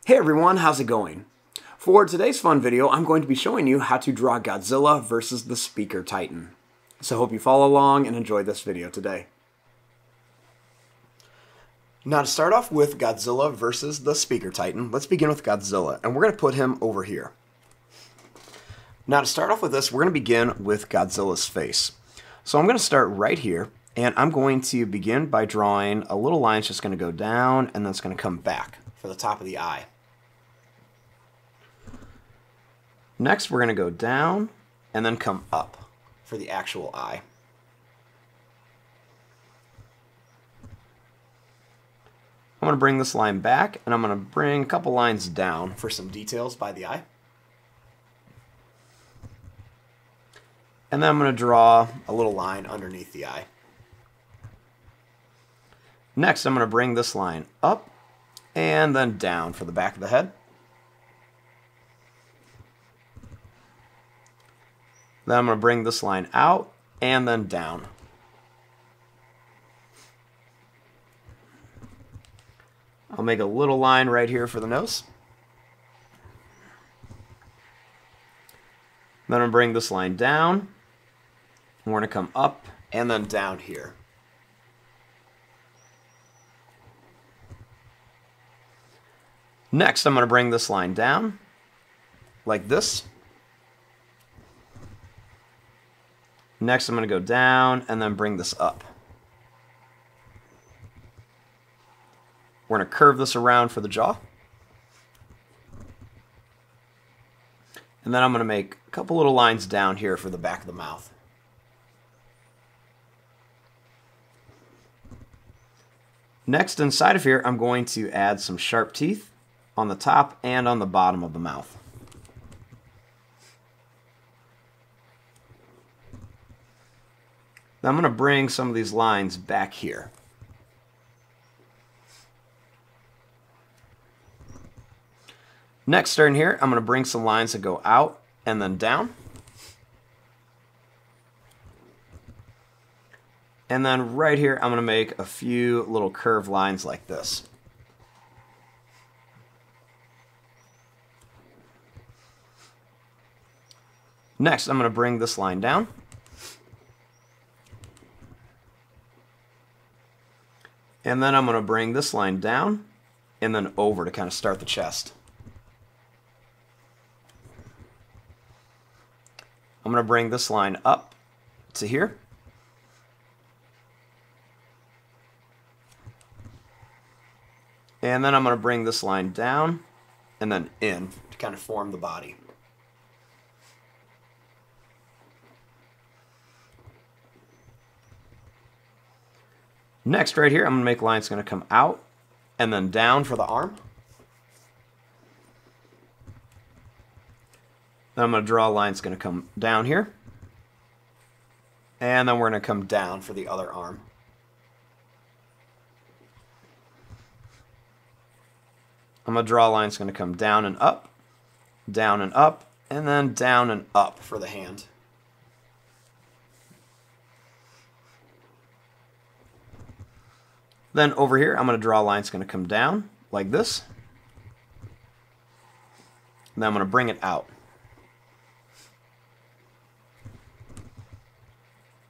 Hey everyone, how's it going? For today's fun video, I'm going to be showing you how to draw Godzilla versus the Speaker Titan. So hope you follow along and enjoy this video today. Now to start off with Godzilla versus the Speaker Titan, let's begin with Godzilla, and we're going to put him over here. Now to start off with this, we're going to begin with Godzilla's face. So I'm going to start right here, and I'm going to begin by drawing a little line that's just going to go down, and then it's going to come back for the top of the eye. Next, we're going to go down and then come up for the actual eye. I'm going to bring this line back, and I'm going to bring a couple lines down for some details by the eye. And then I'm going to draw a little line underneath the eye. Next, I'm going to bring this line up and then down for the back of the head. Then I'm going to bring this line out and then down. I'll make a little line right here for the nose. Then I'm going to bring this line down. We're going to come up and then down here. Next, I'm going to bring this line down like this. Next, I'm going to go down and then bring this up. We're going to curve this around for the jaw. And then I'm going to make a couple little lines down here for the back of the mouth. Next, inside of here, I'm going to add some sharp teeth on the top and on the bottom of the mouth. Now I'm going to bring some of these lines back here. Next, starting here, I'm going to bring some lines that go out and then down. And then right here, I'm going to make a few little curved lines like this. Next, I'm going to bring this line down. And then I'm going to bring this line down and then over to kind of start the chest. I'm going to bring this line up to here. And then I'm going to bring this line down and then in to kind of form the body. Next, right here, I'm going to make lines going to come out and then down for the arm. Then I'm going to draw a line that's going to come down here. And then we're going to come down for the other arm. I'm going to draw a line that's going to come down and up, and then down and up for the hand. Then over here, I'm going to draw a line that's going to come down like this. And then I'm going to bring it out.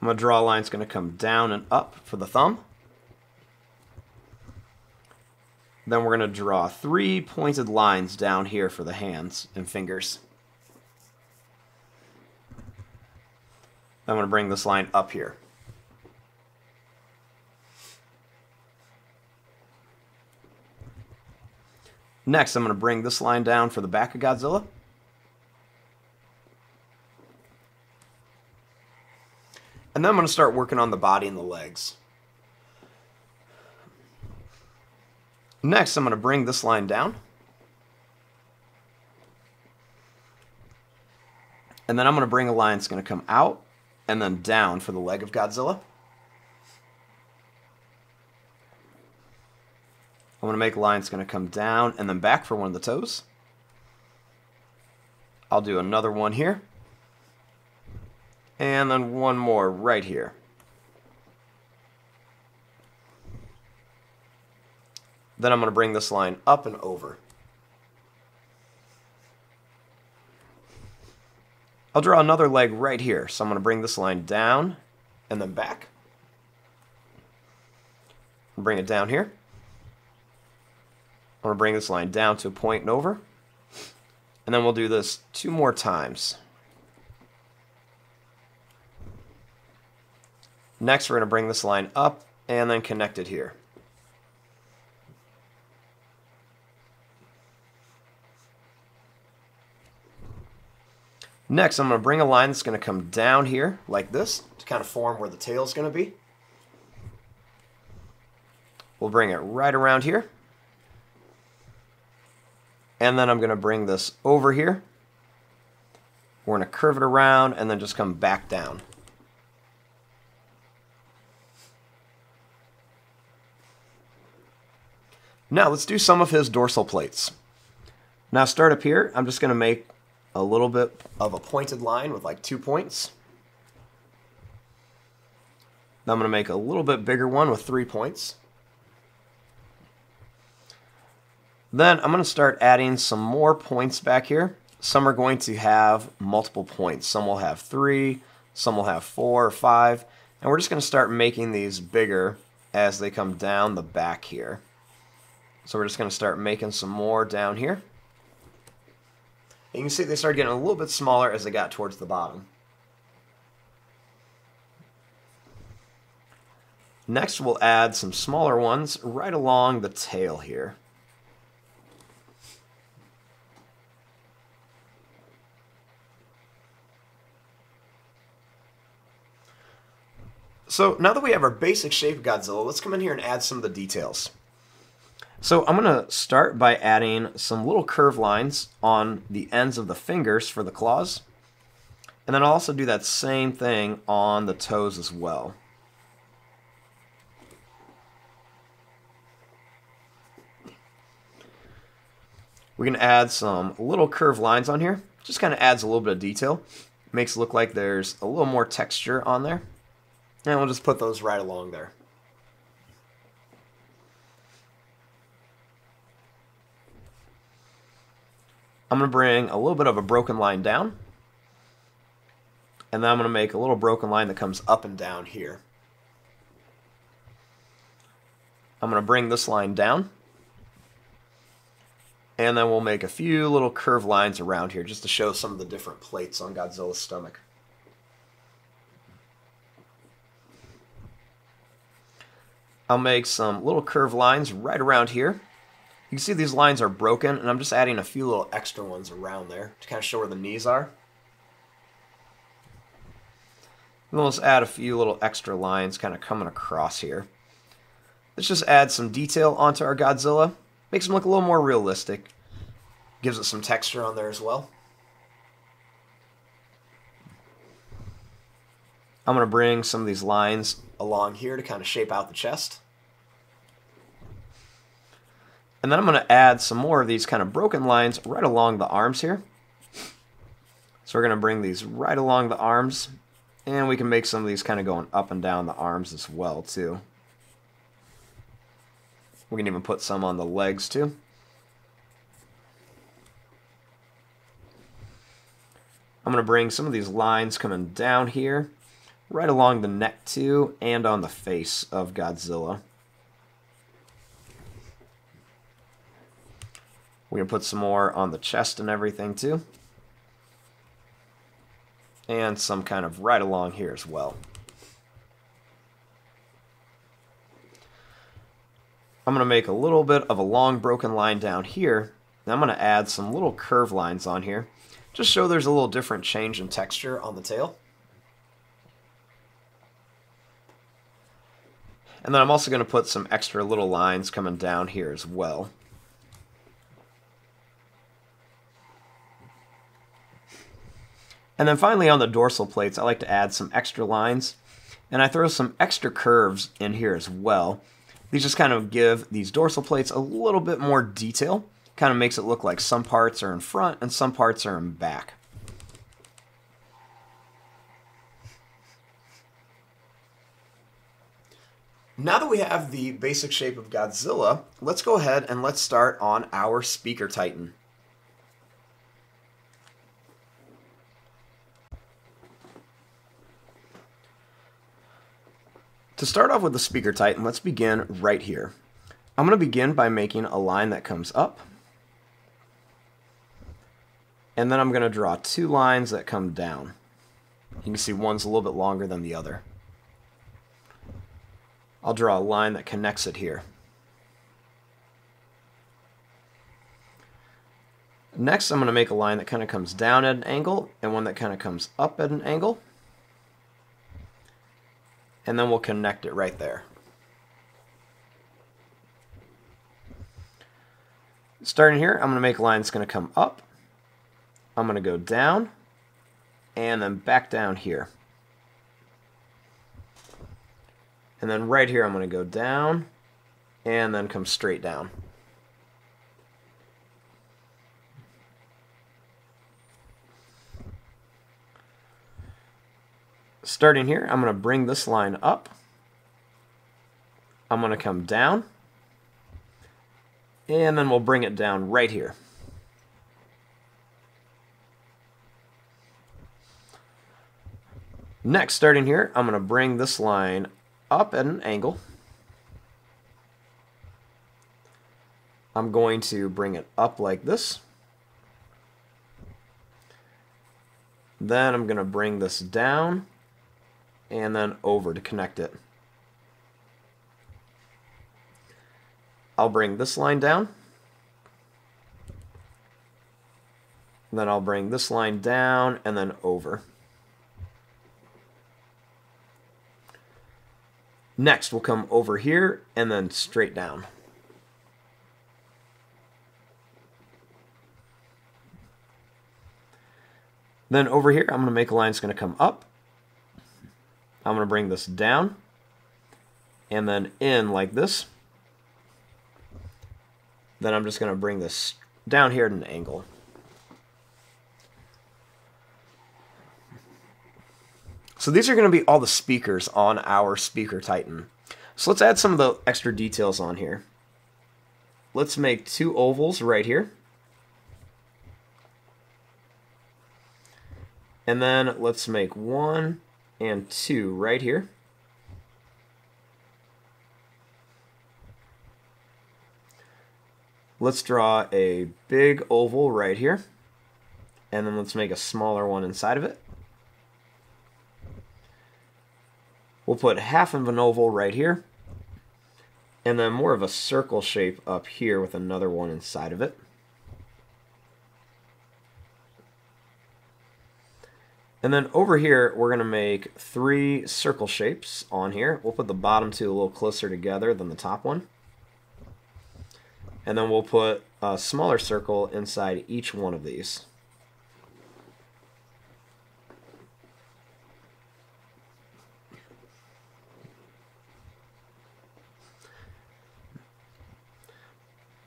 I'm going to draw a line that's going to come down and up for the thumb. Then we're going to draw 3 pointed lines down here for the hands and fingers. Then I'm going to bring this line up here. Next, I'm going to bring this line down for the back of Godzilla. And then I'm going to start working on the body and the legs. Next, I'm going to bring this line down. And then I'm going to bring a line that's going to come out and then down for the leg of Godzilla. I'm going to make a line that's going to come down and then back for one of the toes. I'll do another one here. And then one more right here. Then I'm going to bring this line up and over. I'll draw another leg right here. So I'm going to bring this line down and then back. Bring it down here. I'm going to bring this line down to a point and over. And then we'll do this 2 more times. Next, we're going to bring this line up and then connect it here. Next, I'm going to bring a line that's going to come down here like this to kind of form where the tail is going to be. We'll bring it right around here. And then I'm going to bring this over here. We're going to curve it around and then just come back down. Now let's do some of his dorsal plates. Now start up here. I'm just going to make a little bit of a pointed line with like 2 points. Then I'm going to make a little bit bigger one with 3 points. Then I'm going to start adding some more points back here. Some are going to have multiple points. Some will have 3, some will have 4 or 5. And we're just going to start making these bigger as they come down the back here. So we're just going to start making some more down here. And you can see they started getting a little bit smaller as they got towards the bottom. Next, we'll add some smaller ones right along the tail here. So now that we have our basic shape of Godzilla, let's come in here and add some of the details. So I'm going to start by adding some little curve lines on the ends of the fingers for the claws. And then I'll also do that same thing on the toes as well. We're going to add some little curved lines on here. Just kind of adds a little bit of detail. Makes it look like there's a little more texture on there. And we'll just put those right along there. I'm going to bring a little bit of a broken line down. And then I'm going to make a little broken line that comes up and down here. I'm going to bring this line down. And then we'll make a few little curved lines around here just to show some of the different plates on Godzilla's stomach. I'll make some little curved lines right around here. You can see these lines are broken, and I'm just adding a few little extra ones around there to kind of show where the knees are. And then let's add a few little extra lines kind of coming across here. Let's just add some detail onto our Godzilla. Makes him look a little more realistic. Gives it some texture on there as well. I'm going to bring some of these lines along here to kind of shape out the chest. And then I'm going to add some more of these kind of broken lines right along the arms here. So we're going to bring these right along the arms. And we can make some of these kind of going up and down the arms as well, too. We can even put some on the legs, too. I'm going to bring some of these lines coming down here, right along the neck, too, and on the face of Godzilla. We're going to put some more on the chest and everything, too. And some kind of right along here as well. I'm going to make a little bit of a long broken line down here. And I'm going to add some little curve lines on here. Just show there's a little different change in texture on the tail. And then I'm also going to put some extra little lines coming down here as well. And then finally on the dorsal plates, I like to add some extra lines. And I throw some extra curves in here as well. These just kind of give these dorsal plates a little bit more detail. Kind of makes it look like some parts are in front and some parts are in back. Now that we have the basic shape of Godzilla, let's go ahead and let's start on our Speaker Titan. To start off with the speaker tighten, let's begin right here. I'm going to begin by making a line that comes up, and then I'm going to draw two lines that come down. You can see one's a little bit longer than the other. I'll draw a line that connects it here. Next, I'm going to make a line that kind of comes down at an angle and one that kind of comes up at an angle. And then we'll connect it right there. Starting here, I'm going to make a line that's going to come up. I'm going to go down and then back down here. And then right here, I'm going to go down and then come straight down. Starting here, I'm going to bring this line up. I'm going to come down. And then we'll bring it down right here. Next, starting here, I'm going to bring this line up at an angle. I'm going to bring it up like this. Then I'm going to bring this down and then over to connect it. I'll bring this line down. Then I'll bring this line down and then over. Next, we'll come over here and then straight down. Then over here, I'm going to make a line that's going to come up. I'm going to bring this down and then in like this. Then I'm just going to bring this down here at an angle. So these are going to be all the speakers on our speaker tighten. So let's add some of the extra details on here. Let's make two ovals right here. And then let's make 1 and 2 right here. Let's draw a big oval right here. And then let's make a smaller one inside of it. We'll put half of an oval right here, and then more of a circle shape up here with another one inside of it. And then over here, we're going to make 3 circle shapes on here. We'll put the bottom two a little closer together than the top one. And then we'll put a smaller circle inside each one of these.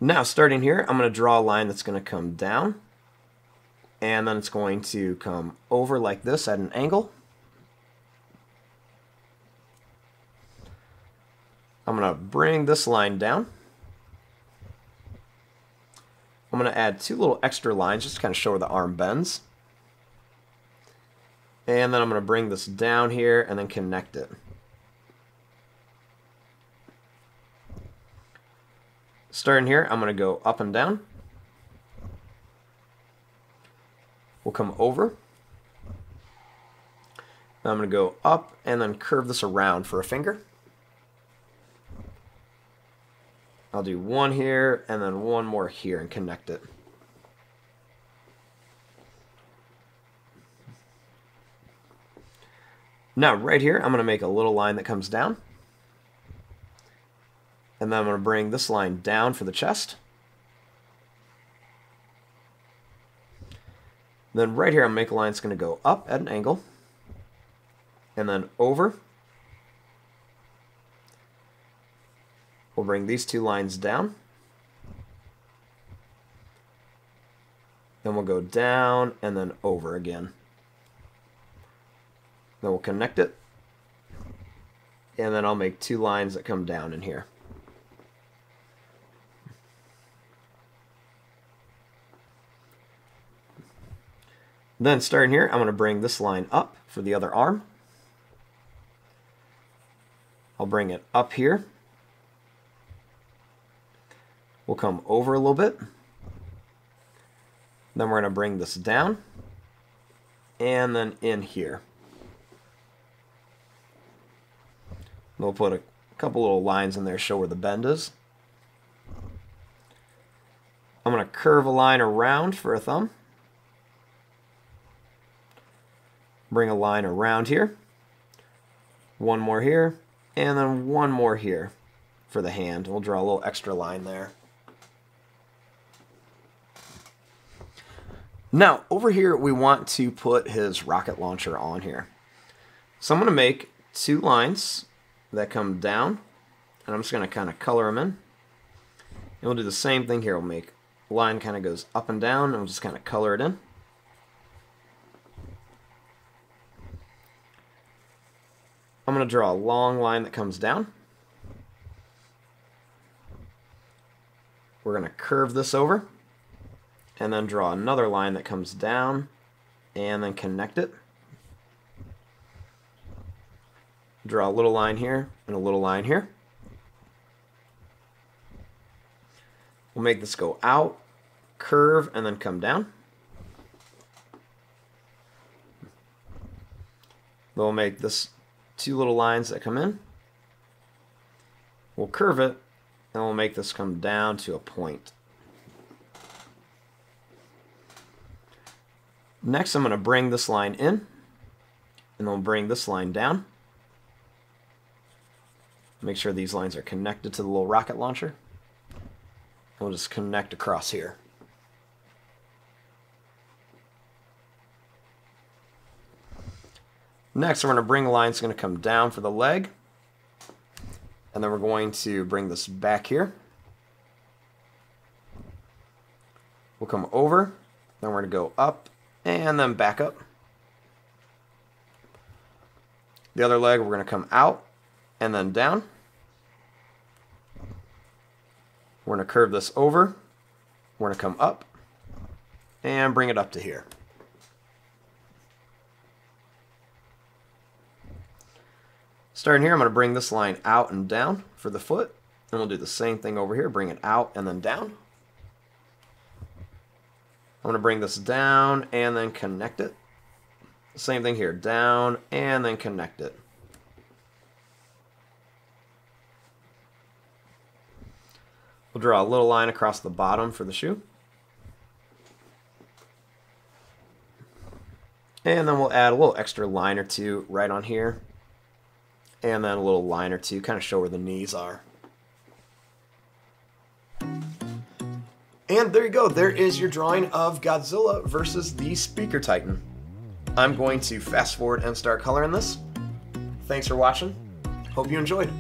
Now, starting here, I'm going to draw a line that's going to come down, and then it's going to come over like this at an angle. I'm going to bring this line down. I'm going to add 2 little extra lines just to kind of show where the arm bends. And then I'm going to bring this down here and then connect it. Starting here, I'm going to go up and down. We'll come over. Now I'm going to go up and then curve this around for a finger. I'll do 1 here and then 1 more here and connect it. Now right here, I'm going to make a little line that comes down. And then I'm going to bring this line down for the chest. Then right here, I'm going to make a line that's going to go up at an angle. And then over. We'll bring these 2 lines down. Then we'll go down and then over again. Then we'll connect it. And then I'll make 2 lines that come down in here. Then starting here, I'm going to bring this line up for the other arm. I'll bring it up here. We'll come over a little bit. Then we're going to bring this down and then in here. We'll put a couple little lines in there to show where the bend is. I'm going to curve a line around for a thumb. Bring a line around here. One more here, and then one more here for the hand. We'll draw a little extra line there. Now, over here, we want to put his rocket launcher on here. So I'm going to make 2 lines that come down, and I'm just going to kind of color them in. And we'll do the same thing here. We'll make a line kind of goes up and down, and we'll just kind of color it in. I'm going to draw a long line that comes down. We're going to curve this over, and then draw another line that comes down, and then connect it. Draw a little line here, and a little line here. We'll make this go out, curve, and then come down. Then we'll make this 2 little lines that come in. We'll curve it, and we'll make this come down to a point. Next, I'm going to bring this line in, and then we'll bring this line down. Make sure these lines are connected to the little rocket launcher. And we'll just connect across here. Next, we're going to bring a line that's going to come down for the leg. And then we're going to bring this back here. We'll come over. Then we're going to go up and then back up. The other leg, we're going to come out and then down. We're going to curve this over. We're going to come up and bring it up to here. Starting here, I'm going to bring this line out and down for the foot. And we'll do the same thing over here. Bring it out and then down. I'm going to bring this down and then connect it. Same thing here. Down and then connect it. We'll draw a little line across the bottom for the shoe. And then we'll add a little extra line or 2 right on here. And then a little line or 2, kind of show where the knees are. And there you go. There is your drawing of Godzilla versus the Speaker Titan. I'm going to fast forward and start coloring this. Thanks for watching. Hope you enjoyed.